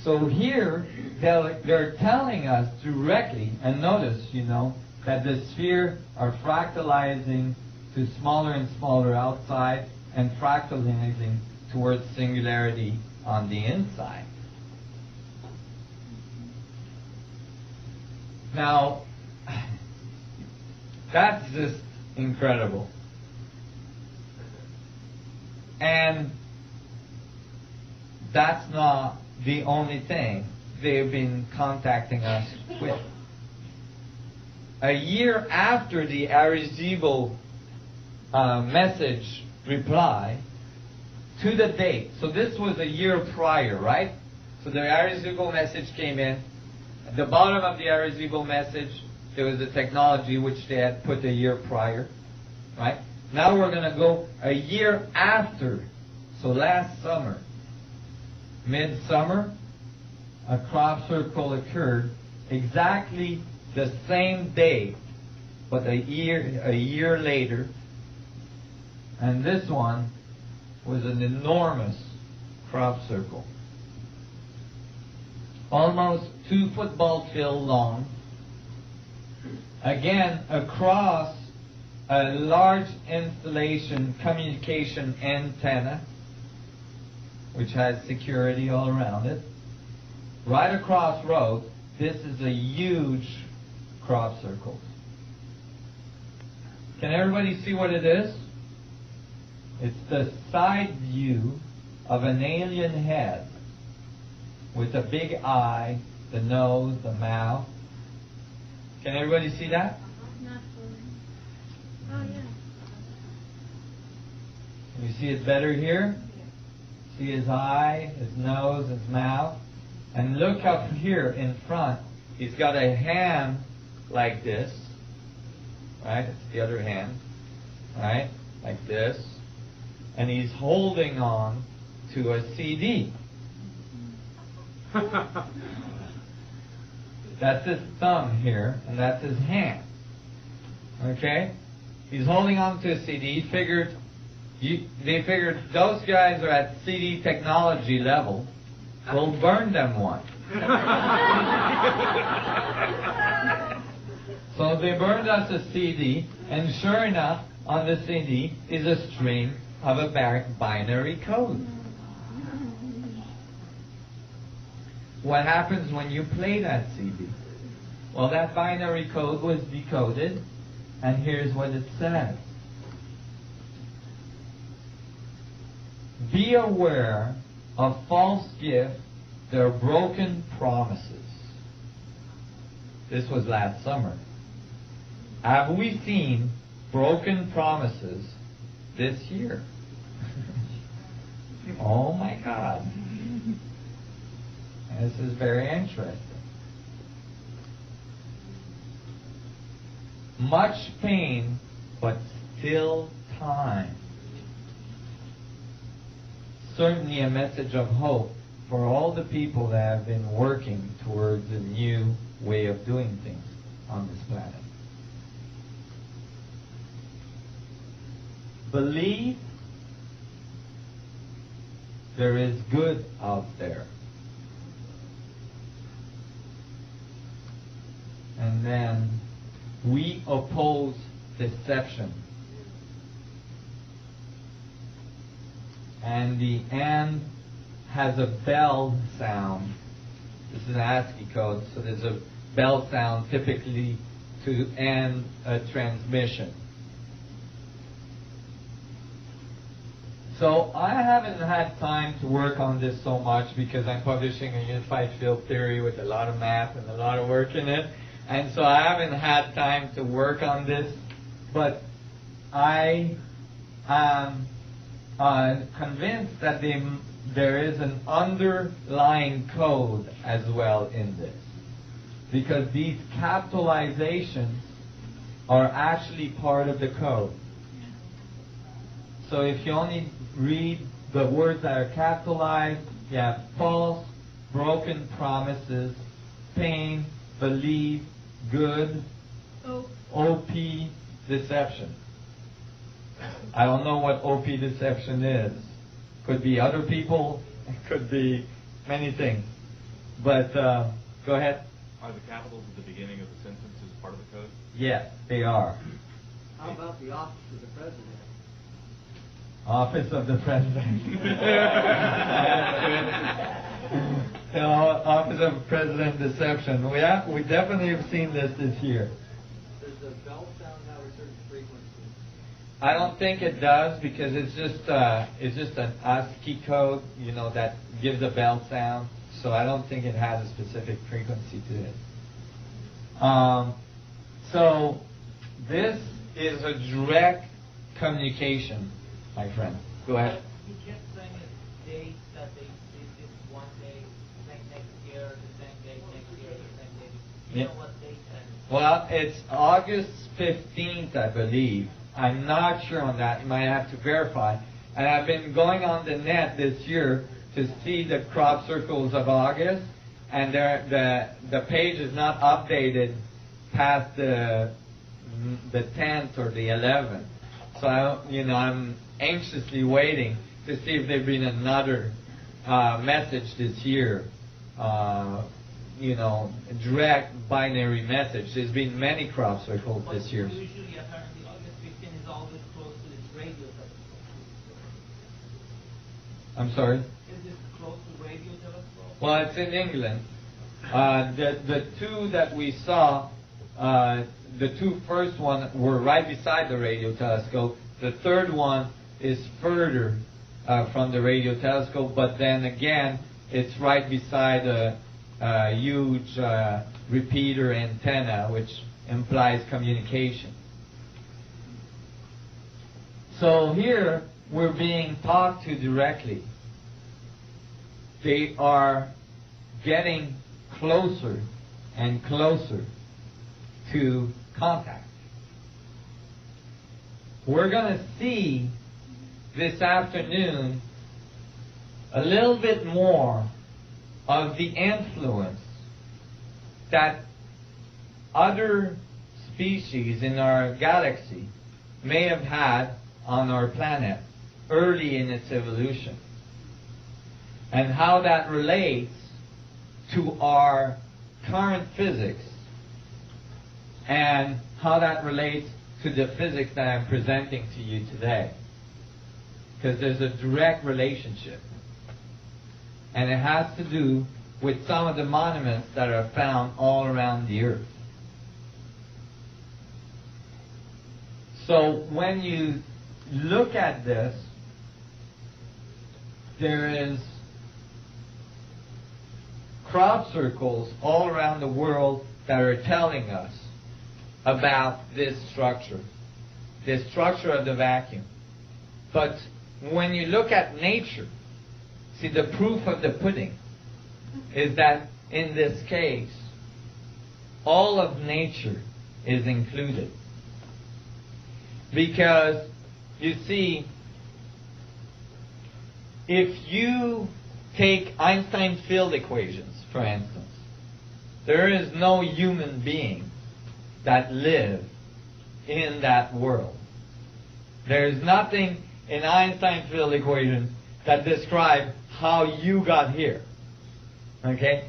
So here, they're telling us directly, and notice, that the sphere are fractalizing to smaller and smaller outside and fractalizing towards singularity on the inside. Now, that's just incredible. And that's not the only thing they've been contacting us with. A year after the Arecibo message reply, to the date, so this was a year prior, right? So the Arecibo message came in. At the bottom of the Arecibo message, there was a technology which they had put a year prior, right? Now we're going to go a year after. So last summer, midsummer, a crop circle occurred exactly the same day, but a year later. And this one was an enormous crop circle. Almost 2 football field long. Again, across a large installation communication antenna, which has security all around it. Right across road, this is a huge crop circle. Can everybody see what it is? It's the side view of an alien head with a big eye, the nose, the mouth. Can everybody see that? Not fully. Oh, yeah. Can you see it better here? See his eye, his nose, his mouth. And look up here in front. He's got a hand like this. Right? It's the other hand. Right? Like this. And he's holding on to a CD. That's his thumb here, and that's his hand. Okay? He's holding on to a CD. They figured those guys are at CD technology level. We'll burn them one. So they burned us a CD, and sure enough, on the CD is a string of a binary code. What happens when you play that CD? Well, that binary code was decoded, and here's what it says. Be aware of false gifts, their broken promises. This was last summer. Have we seen broken promises this year? Oh my God. This is very interesting. Much pain, but still time. Certainly a message of hope for all the people that have been working towards a new way of doing things on this planet. Believe there is good out there. And then we oppose deception. And the and has a bell sound. This is an ASCII code, so there's a bell sound typically to end a transmission. So I haven't had time to work on this so much because I'm publishing a unified field theory with a lot of math and a lot of work in it. And so I haven't had time to work on this, but I am convinced that there is an underlying code as well in this. Because these capitalizations are actually part of the code. So if you only read the words that are capitalized, you have false, broken promises, pain, believe, good, OP, deception. I don't know what OP deception is. Could be other people, it could be many things. But go ahead. Are the capitals at the beginning of the sentences part of the code? Yes, they are. How about the office of the president? Office of the President. The Office of President deception. We definitely have seen this year. Does the bell sound have a certain frequency? I don't think it does because it's just an ASCII code, that gives a bell sound. So I don't think it has a specific frequency to it. So this is a direct communication, my friend. Go ahead. He kept saying dates that they did this one day, next year, the same date, next year, the same date. You know what date that is? Well, it's August 15th, I believe. I'm not sure on that. You might have to verify. And I've been going on the net this year to see the crop circles of August, and the page is not updated past the 10th or the 11th. So I'm anxiously waiting to see if there's been another message this year. Direct binary message. There's been many crop circles But this year. usually, apparently, August 15 is always close to this radio telescope. I'm sorry? Is this close to radio telescope? Well, it's in England. The two that we saw, the two first one were right beside the radio telescope. The third one is further from the radio telescope, but then again, it's right beside a huge repeater antenna, which implies communication. So here, we're being talked to directly. They are getting closer and closer to contact. We're going to see this afternoon a little bit more of the influence that other species in our galaxy may have had on our planet early in its evolution, and how that relates to our current physics, and how that relates to the physics that I'm presenting to you today. Because there's a direct relationship. And it has to do with some of the monuments that are found all around the Earth. So when you look at this, there is crop circles all around the world that are telling us about this structure of the vacuum. But when you look at nature, see, the proof of the pudding is that in this case, all of nature is included. Because, you see, if you take Einstein's field equations, for instance, there is no human being that live in that world. There is nothing in Einstein's field equations that describe how you got here. Okay?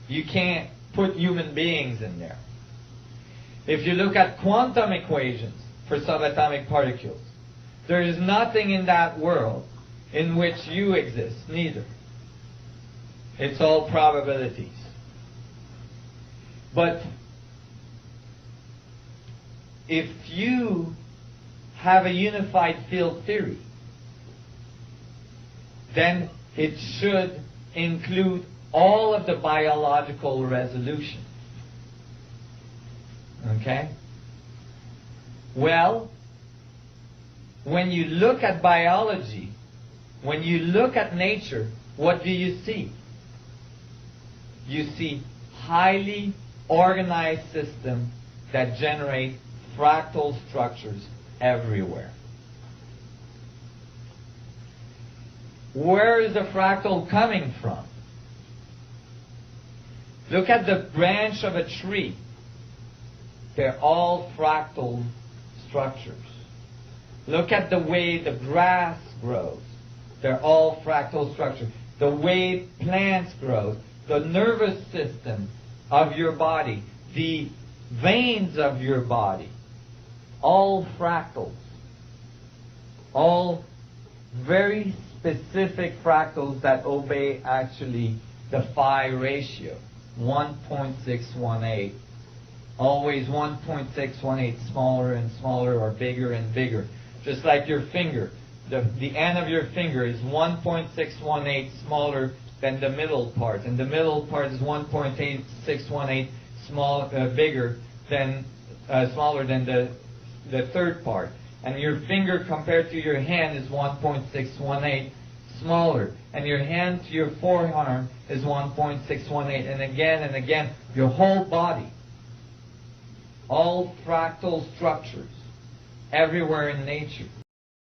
You can't put human beings in there. If you look at quantum equations for subatomic particles, there is nothing in that world in which you exist, neither. It's all probabilities. But if you have a unified field theory, then it should include all of the biological resolution. Okay? Well, when you look at biology, when you look at nature, what do you see? You see highly organized systems that generate fractal structures everywhere. Where is the fractal coming from? Look at the branch of a tree. They're all fractal structures. Look at the way the grass grows. They're all fractal structures. The way plants grow, the nervous system of your body, the veins of your body, all fractals. All very specific fractals that obey actually the phi ratio, 1.618. Always 1.618, smaller and smaller or bigger and bigger. Just like your finger. The end of your finger is 1.618 smaller than the middle part. And the middle part is 1.618 bigger than, smaller than the third part. And your finger compared to your hand is 1.618 smaller. And your hand to your forearm is 1.618. And again, your whole body. All fractal structures everywhere in nature.